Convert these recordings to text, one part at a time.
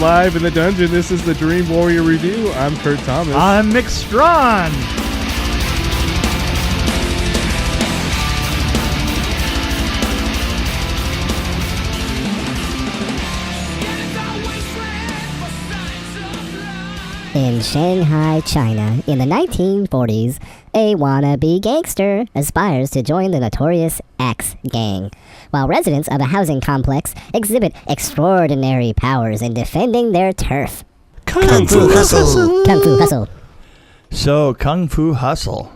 live in the dungeon. This is the Dream Warrior Review. I'm Kurt Thomas. I'm Strawn. In Shanghai, China, in the 1940s, a wannabe gangster aspires to join the notorious Axe Gang, while residents of a housing complex exhibit extraordinary powers in defending their turf. Kung Fu Hustle. Kung Fu Hustle. So, Kung Fu Hustle.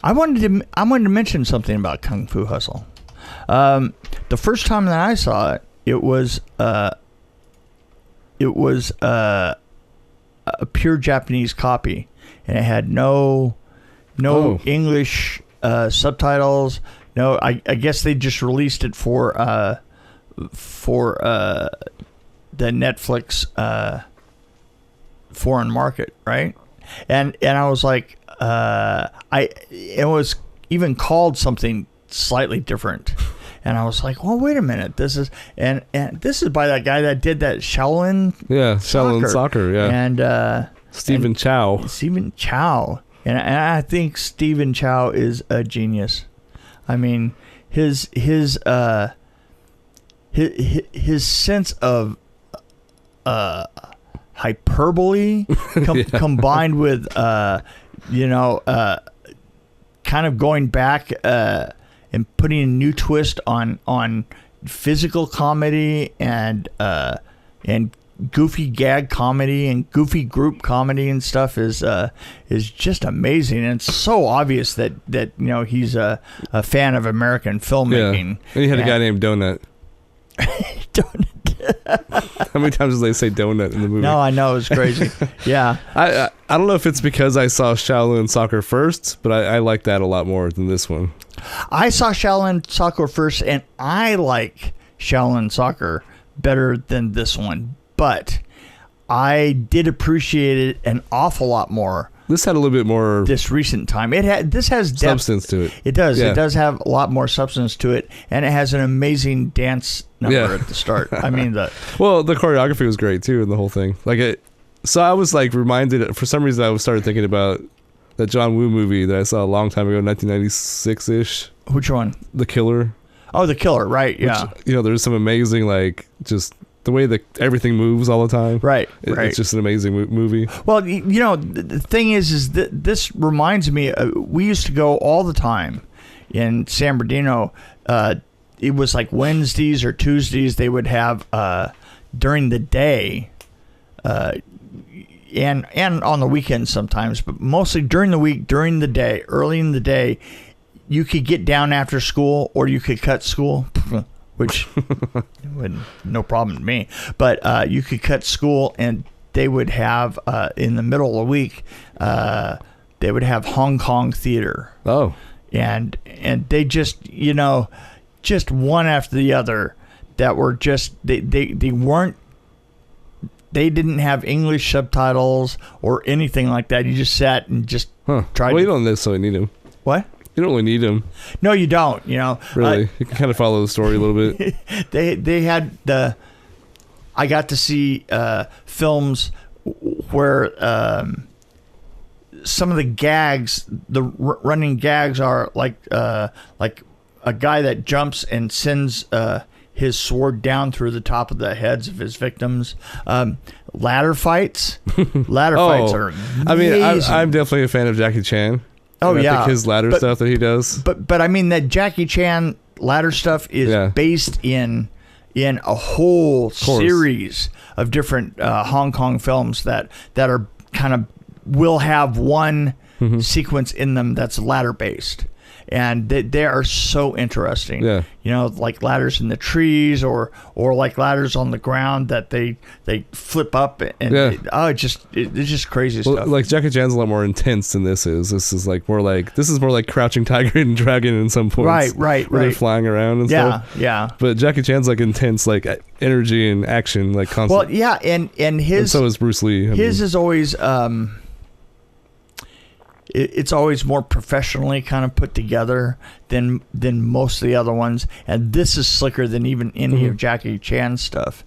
I wanted to mention something about Kung Fu Hustle. The first time that I saw it, it was a pure Japanese copy, and it had no English subtitles. No, I guess they just released it for the Netflix foreign market, right? And I was like, it was even called something slightly different. And I was like, well, wait a minute. This is and this is by that guy that did that Shaolin Soccer, yeah. And Stephen Chow. And I think Stephen Chow is a genius. I mean, his sense of hyperbole combined with kind of going back and putting a new twist on physical comedy and goofy gag comedy and goofy group comedy and stuff is just amazing. And it's so obvious that he's a fan of American filmmaking. Yeah. And he had a guy named Donut. Donut. How many times did they say donut in the movie? No, I know, it's crazy. Yeah. I don't know if it's because I saw Shaolin Soccer first, but I like that a lot more than this one. I saw Shaolin Soccer first, and I like Shaolin Soccer better than this one, but I did appreciate it an awful lot more. This had a little bit more this recent time. This has depth. Substance to it. It does. Yeah. It does have a lot more substance to it, and it has an amazing dance number at the start. I mean, the choreography was great too, and the whole thing. So I was reminded. For some reason, I started thinking about that John Woo movie that I saw a long time ago, 1996-ish. Which one? The Killer. Oh, The Killer. Right. Yeah. Which, there's some amazing just the way that everything moves all the time. Right. It's just an amazing movie. Well, the thing is that this reminds me. We used to go all the time in San Bernardino. It was like Wednesdays or Tuesdays. They would have during the day, and on the weekends sometimes, but mostly during the week, during the day, early in the day. You could get down after school, or you could cut school, which no problem to me. But you could cut school, and they would have in the middle of the week, they would have Hong Kong theater. Oh, and they just one after the other that were just they didn't have English subtitles or anything like that. You just sat and just tried. Well, you don't necessarily need them. What? You don't really need them. No, you don't. Really, you can kind of follow the story a little bit. They had I got to see films where some of the gags, the running gags, are like a guy that jumps and sends his sword down through the top of the heads of his victims. Ladder fights. Fights are amazing. I mean, I'm definitely a fan of Jackie Chan. Oh, I yeah. think his ladder stuff that he does. But I mean, that Jackie Chan ladder stuff is based in a whole series of different Hong Kong films that are kind of will have one sequence in them that's ladder based. And they are so interesting. Yeah. Like ladders in the trees or like ladders on the ground that they flip up and it's just crazy stuff. Like Jackie Chan's a lot more intense than this is. This is more like Crouching Tiger and Dragon in some points. Right. Where they're flying around and stuff. Yeah. But Jackie Chan's intense, energy and action, constant. Well, yeah, and his and so is Bruce Lee. His is always it's always more professionally kind of put together than most of the other ones, and this is slicker than even any of Jackie Chan's stuff.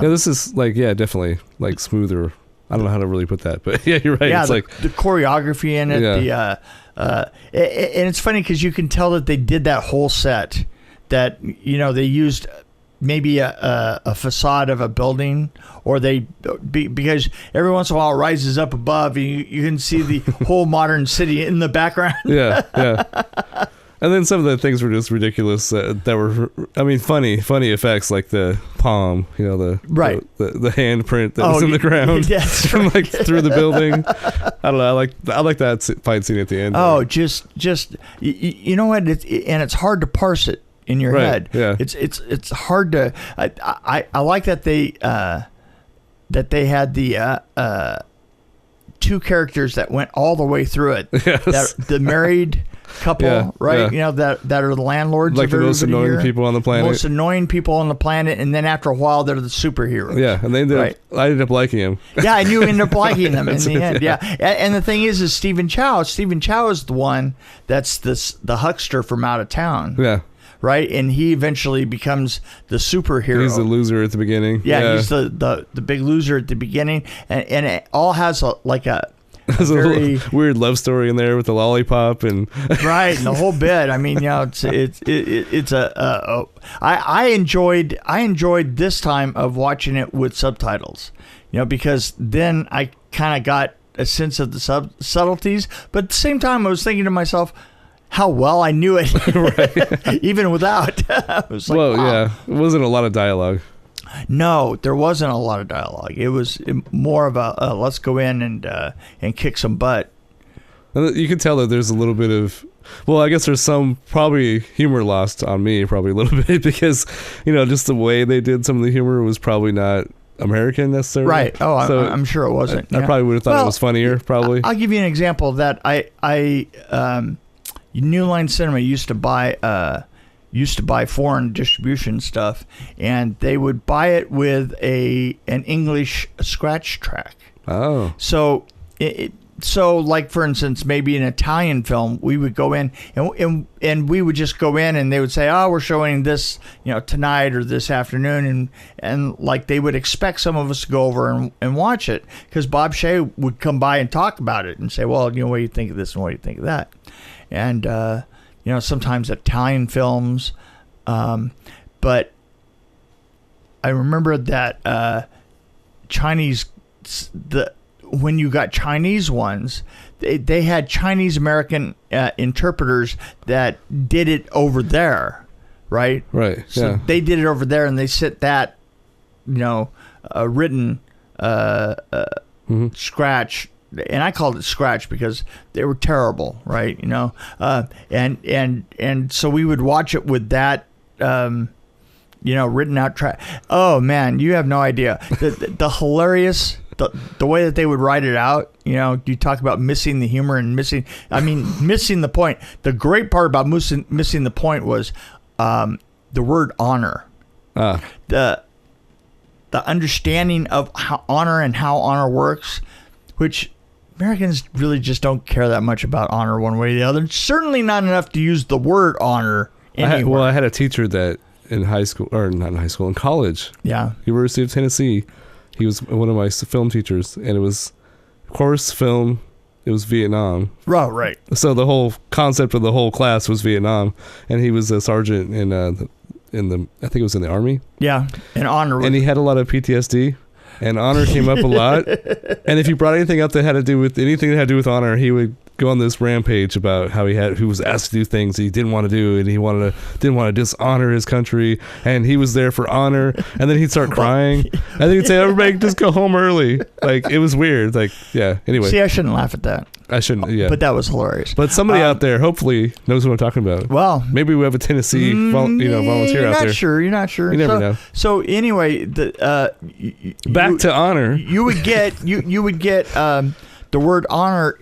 This is like definitely like smoother. I don't know how to really put that, but yeah, you're right. Yeah, it's like the choreography in it. Yeah. And it's funny because you can tell that they did that whole set. That they used maybe a facade of a building, or because every once in a while it rises up above, and you can see the whole modern city in the background. Yeah. And then some of the things were just ridiculous. That were, I mean, funny effects, like the palm, the handprint that was in the ground, from like through the building. I don't know. I like that fight scene at the end. Oh, just you know what? And it's hard to parse it in your head. Yeah. It's hard to. I like that they had the two characters that went all the way through it. Yes. The married couple, right? Yeah. That are the landlords, like of the most annoying here. people on the planet. Most annoying people on the planet, and then after a while, they're the superheroes. Yeah, and I ended up liking him. Yeah, and you ended up liking them in the end. Yeah, and the thing is Stephen Chow. Stephen Chow is the one that's the huckster from out of town. Yeah. Right, and he eventually becomes the superhero. He's the loser at the beginning. Yeah, he's the big loser at the beginning, and it all has There's a little weird love story in there with the lollipop and right, and the whole bit. I mean, I enjoyed this time of watching it with subtitles, because then I kind of got a sense of the subtleties, but at the same time I was thinking to myself how well I knew it, even without. I was like, wow. Yeah, it wasn't a lot of dialogue. No, there wasn't a lot of dialogue. It was more of a let's go in and kick some butt. You can tell that there's a little bit of, well, I guess there's some probably humor lost on me, probably a little bit, because just the way they did some of the humor was probably not American necessarily. Right. Oh, so I'm sure it wasn't. I probably would have thought it was funnier. Probably. I'll give you an example of that. New Line Cinema used to buy foreign distribution stuff, and they would buy it with an English scratch track. Oh. So so like for instance, maybe an Italian film, we would go in and we would just go in, and they would say, "Oh, we're showing this, tonight or this afternoon," and like they would expect some of us to go over and watch it, because Bob Shea would come by and talk about it and say, "Well, what do you think of this and what do you think of that?" And sometimes Italian films, but I remember that Chinese, when you got Chinese ones, they had Chinese American interpreters that did it over there, right? Right. So they did it over there, and they set that, written scratch. And I called it scratch because they were terrible, right? And so we would watch it with that, written out track. Oh man, you have no idea the hilarious, the way that they would write it out. You talk about missing the humor and missing the point. The great part about missing the point was the word honor. The understanding of how honor works, which Americans really just don't care that much about honor one way or the other. Certainly not enough to use the word honor anywhere. I had a teacher that in high school, or not in high school, in college. Yeah. University of Tennessee. He was one of my film teachers, and it was, of course, film. It was Vietnam. Oh, right. So the whole concept of the whole class was Vietnam, and he was a sergeant in the I think it was in the Army. Yeah, and honor. And he had a lot of PTSD. And honor came up a lot. And if you brought anything up that had to do with honor, he would go on this rampage about how he was asked to do things he didn't want to do, and he didn't want to dishonor his country, and he was there for honor. And then he'd start crying, and then he'd say, "Everybody, just go home early." Like, it was weird. Like, yeah. Anyway, see, I shouldn't laugh at that. I shouldn't. Yeah, but that was hilarious. But somebody out there hopefully knows what I'm talking about. Well, maybe we have a Tennessee volunteer out there. You're not sure. You never know. So anyway, back to honor. You would get the word honor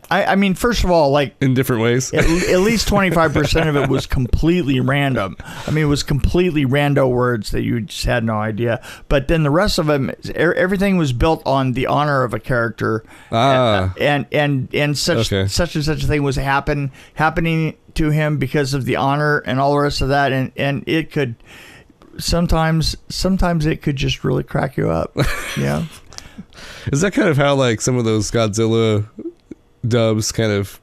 I mean, first of all, like in different ways. at least 25% of it was completely random. I mean, it was completely rando words that you just had no idea. But then the rest of them, everything was built on the honor of a character, and such and such a thing was happening to him because of the honor and all the rest of that, and it could sometimes it could just really crack you up. Yeah. Is that kind of how like some of those Godzilla dubs kind of,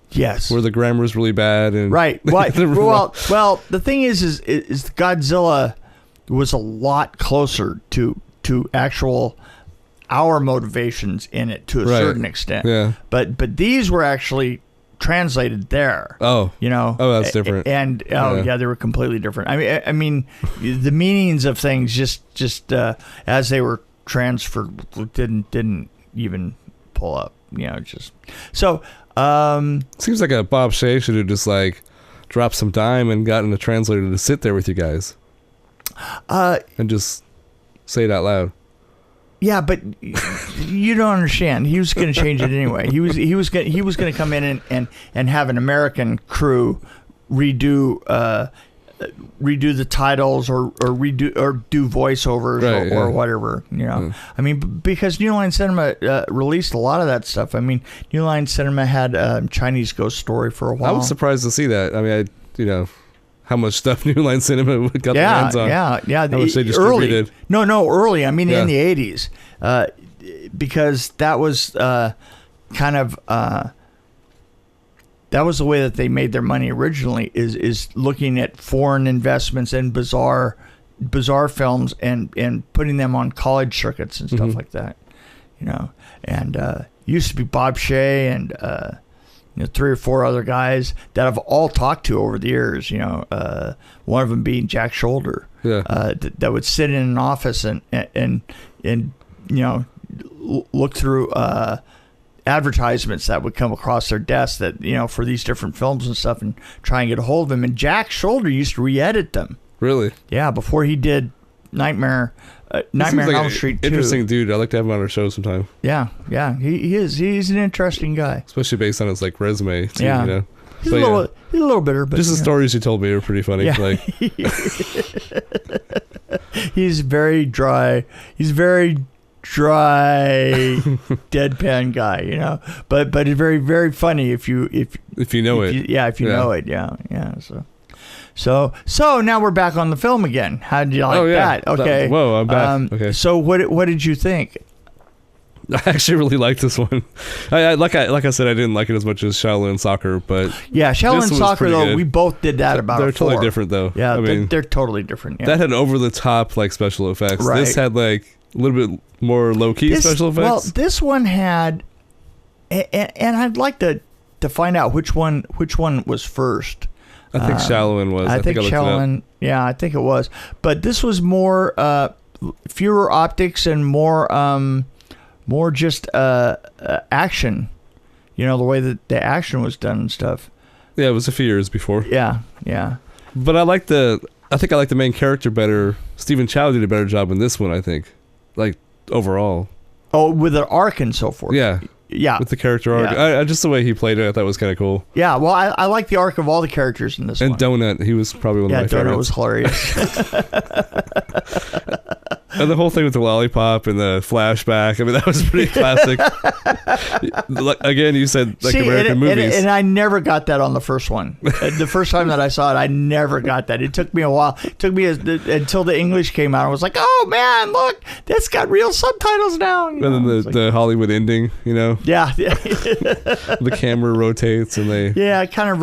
yes, where the grammar is really bad and right? Well, the thing is Godzilla was a lot closer to actual our motivations in it to a certain extent. Yeah. But these were actually translated there. Oh, that's different. And they were completely different. I mean, the meanings of things just as they were transferred didn't even pull up. Just so. Seems like a Bob Shea should have just like dropped some dime and gotten a translator to sit there with you guys, and just say it out loud. Yeah, but you don't understand. He was going to change it anyway. He was going to come in and have an American crew redo the titles or do voiceovers or whatever. I mean, because New Line Cinema released a lot of that stuff. I mean, New Line Cinema had Chinese Ghost Story for a while. I was surprised to see that. I mean, how much stuff New Line Cinema got their hands on. Yeah. How much they distributed. Early. No, early. I mean, in the 80s, because that was kind of. That was the way that they made their money originally, is looking at foreign investments and bizarre films and putting them on college circuits and stuff like that, and used to be Bob Shea and 3 or 4 other guys that I've all talked to over the years, one of them being Jack Shoulder, that would sit in an office and look through advertisements that would come across their desk that for these different films and stuff and try and get a hold of them. And Jack Shoulder used to re-edit them. Really? Yeah, before he did Nightmare on Elm Street 2. Interesting dude. I'd like to have him on our show sometime. Yeah, he is. He's an interesting guy, especially based on his like resume too, yeah. He's a little bitter, but just the stories you told me are pretty funny. Yeah. Like he's very dry. He's very dry deadpan guy, but it's very, very funny if you know it. If you know it. Yeah. So now we're back on the film again. How did you like that? Okay. Whoa, I'm back. Okay. So what did you think? I actually really liked this one. Like I said, I didn't like it as much as Shaolin Soccer, but yeah, Shaolin Soccer though, good. We both did that about. They're totally different though. Yeah, they're totally different. Yeah. That had over the top like special effects. Right. This had like a little bit more low key special effects. Well, this one had, and I'd like to find out which one was first. I think Shaolin was. I think Shaolin. Yeah, I think it was. But this was more fewer optics and more just action. The way that the action was done and stuff. Yeah, it was a few years before. Yeah. But I like the main character better. Stephen Chow did a better job in this one, I think. Like overall. Oh, with the arc and so forth. Yeah. Yeah. With the character arc. Yeah. Just the way he played it, I thought was kind of cool. Yeah, well, I like the arc of all the characters in this one. And Donut, he was probably one of my favorites. Yeah, Donut was hilarious. And the whole thing with the lollipop and the flashback, I mean, that was pretty classic. Again, you said like American movies. And I never got that on the first one. The first time that I saw it, I never got that. It took me a while. It took me until the English came out. I was like, oh, man, look, that's got real subtitles now. And then the Hollywood ending, Yeah. The camera rotates and they... Yeah, kind of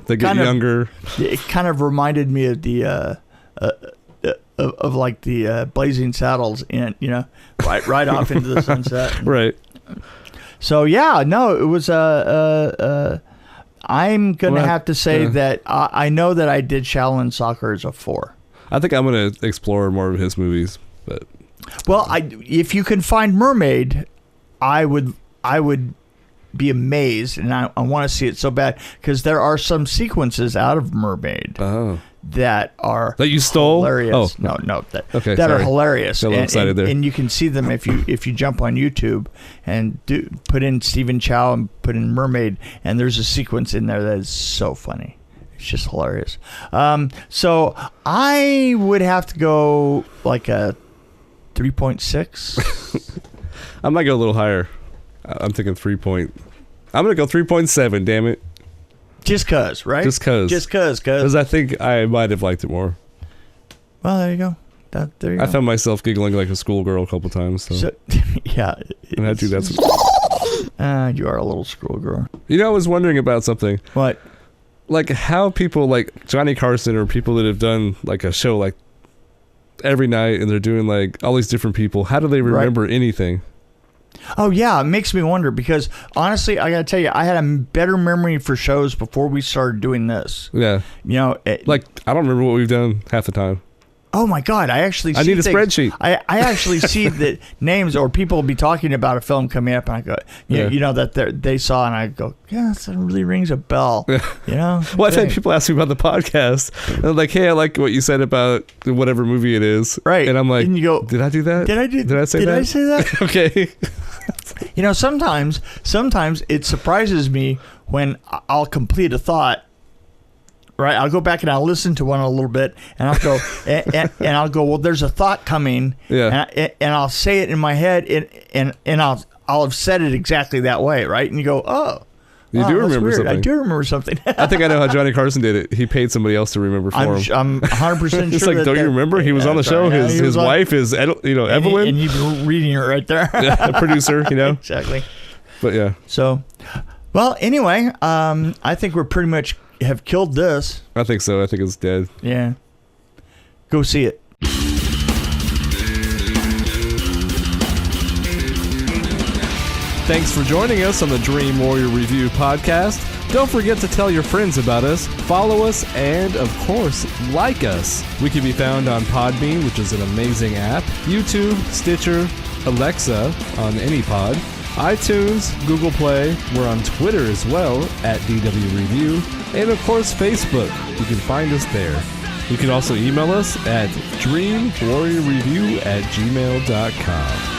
they get younger. It kind of reminded me of the... Of like the Blazing Saddles, and right off into the sunset. Right. So yeah, no, it was I'm gonna have to say that I know that I did Shaolin Soccer as a 4. I think I'm gonna explore more of his movies, but if you can find Mermaid, I would be amazed, and I want to see it so bad because there are some sequences out of Mermaid that are That you stole? hilarious. Oh. No, that Okay, that are sorry. hilarious. Got a little excited there. And you can see them if you jump on YouTube and put in Stephen Chow and put in Mermaid, and there's a sequence in there that is so funny. It's just hilarious. So I would have to go like a 3.6. I might go a little higher. I'm thinking 3 point. I'm going to go 3.7, damn it. Just cause, right? Just cause. Because I think I might have liked it more. Well, there you go. There you I go. found myself giggling like a schoolgirl a couple times. So Yeah. and I do that. You are a little schoolgirl. You know, I was wondering about something. What? Like how people like Johnny Carson or people that have done like a show like every night and they're doing like all these different people. How do they remember anything? Oh, yeah. It makes me wonder because, honestly, I got to tell you, I had a better memory for shows before we started doing this. Yeah. You know, Like, I don't remember what we've done half the time. oh, my God. I actually see I need a things. spreadsheet. I actually see the names or people will be talking about a film coming up, and I go, you know, that they saw, and I go, yeah, that really rings a bell. Yeah. You know? Well, I've had people ask me about the podcast. And they're like, hey, I like what you said about whatever movie it is. Right. And I'm like, and you go, did I do that? Did I say Did that? I say that? Okay. You know, sometimes it surprises me when I'll complete a thought. Right, I'll go back and I'll listen to one a little bit, and I'll go and I'll go. Well, there's a thought coming, Yeah. and I'll say it in my head, and I'll have said it exactly that way, right? And you go, oh, You wow, do that's remember weird. something. I do remember something. I think I know how Johnny Carson did it. He paid somebody else to remember for him. I'm 100% sure. It's like, don't you remember? He was on the show. Right. His wife is, Evelyn, and you've been reading it right there. yeah, the producer, you know. Exactly. But yeah, So, well, anyway, I think we're pretty much have killed this. I think so. I think it's dead. Yeah. Go see it. Thanks for joining us on the Dream Warrior Review podcast. Don't forget to tell your friends about us, follow us, and, of course, like us. We can be found on Podbean, which is an amazing app, YouTube, Stitcher, Alexa on any pod, iTunes, Google Play. We're on Twitter as well, at DW Review, and, of course, Facebook. You can find us there. You can also email us at dreamwarriorreview@gmail.com.